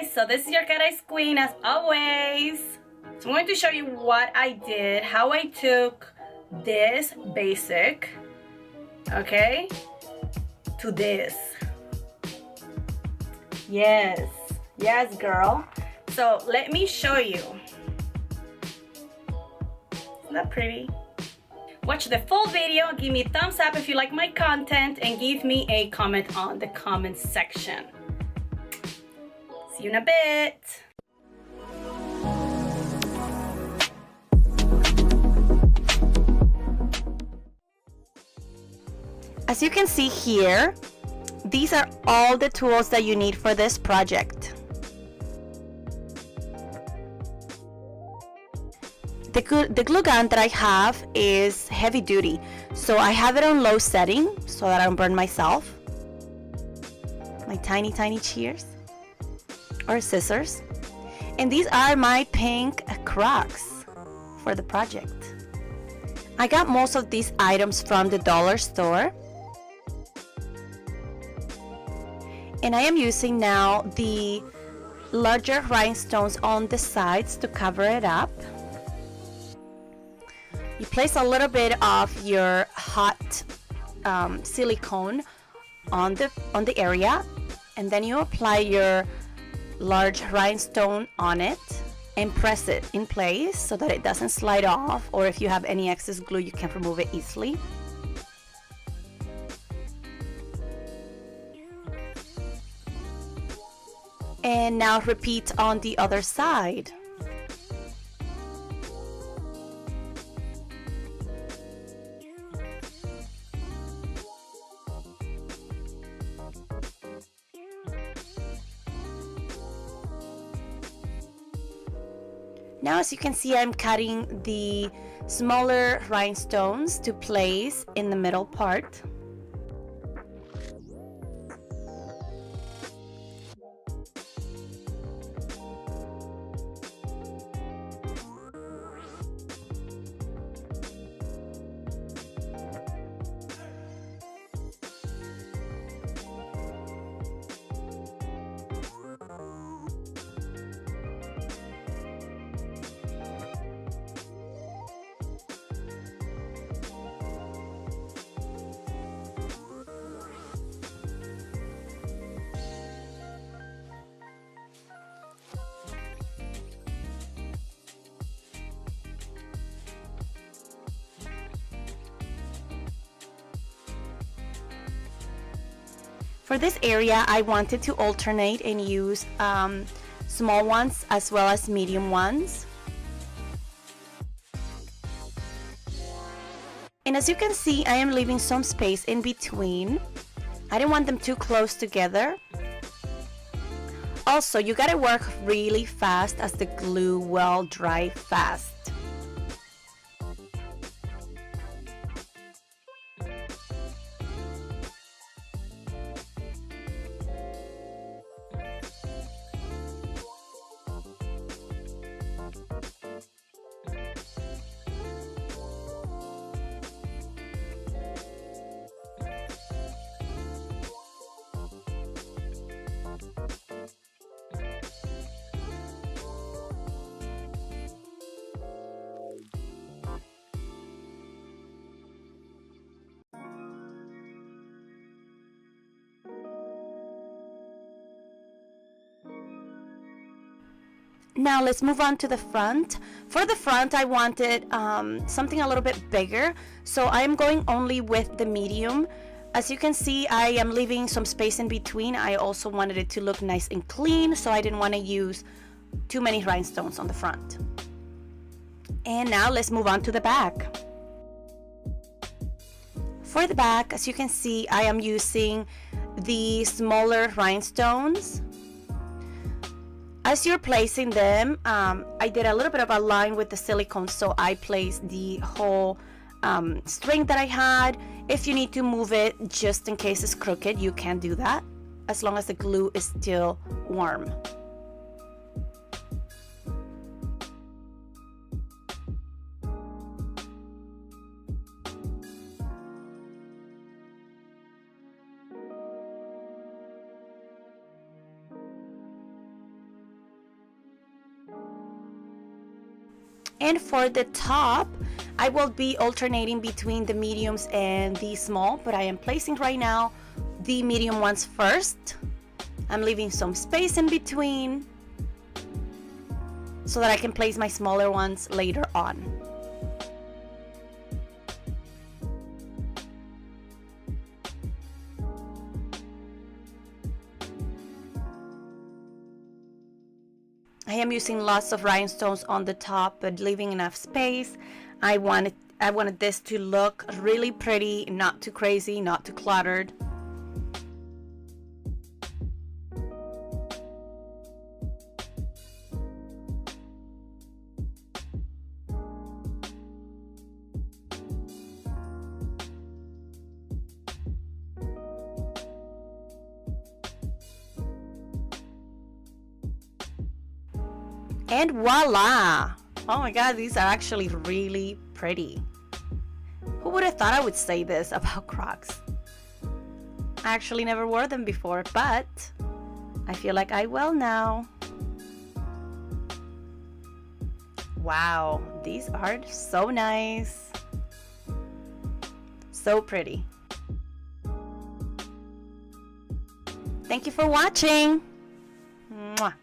guys, so this is your KatEyesQueen as always. So I'm going to show you what I did, how I took this basic, okay, to this. Yes, girl. So let me show you. Isn't that pretty? Watch the full video, give me a thumbs up if you like my content, and give me a comment on the comment section. See you in a bit. As you can see here, these are all the tools that you need for this project. The glue gun that I have is heavy duty, so I have it on low setting so that I don't burn myself. My tiny shears or scissors, and these are my pink Crocs for the project. I got most of these items from the dollar store, and I am using now the larger rhinestones on the sides to cover it up. You place a little bit of your hot silicone on the area, and then you apply your large rhinestone on it and press it in place so that it doesn't slide off, or if you have any excess glue you can remove it easily. And now repeat on the other side. Now, as you can see, I'm cutting the smaller rhinestones to place in the middle part. For this area, I wanted to alternate and use small ones as well as medium ones. And as you can see, I am leaving some space in between. I didn't want them too close together. Also, you gotta work really fast as the glue will dry fast. Now let's move on to the front. For the front, I wanted something a little bit bigger, so I am going only with the medium. As you can see, I am leaving some space in between. I also wanted it to look nice and clean, so I didn't want to use too many rhinestones on the front. And now let's move on to the back. For the back, as you can see, I am using the smaller rhinestones. As you're placing them, I did a little bit of a line with the silicone, so I placed the whole string that I had. If you need to move it just in case it's crooked, you can do that, as long as the glue is still warm. And for the top, I will be alternating between the mediums and the small, but I am placing right now the medium ones first. I'm leaving some space in between so that I can place my smaller ones later on. I am using lots of rhinestones on the top, but leaving enough space. I wanted this to look really pretty, not too crazy, not too cluttered. And voila! Oh my god, these are actually really pretty. Who would have thought I would say this about Crocs? I actually never wore them before, but I feel like I will now. Wow, these are so nice. So pretty. Thank you for watching. Mwah.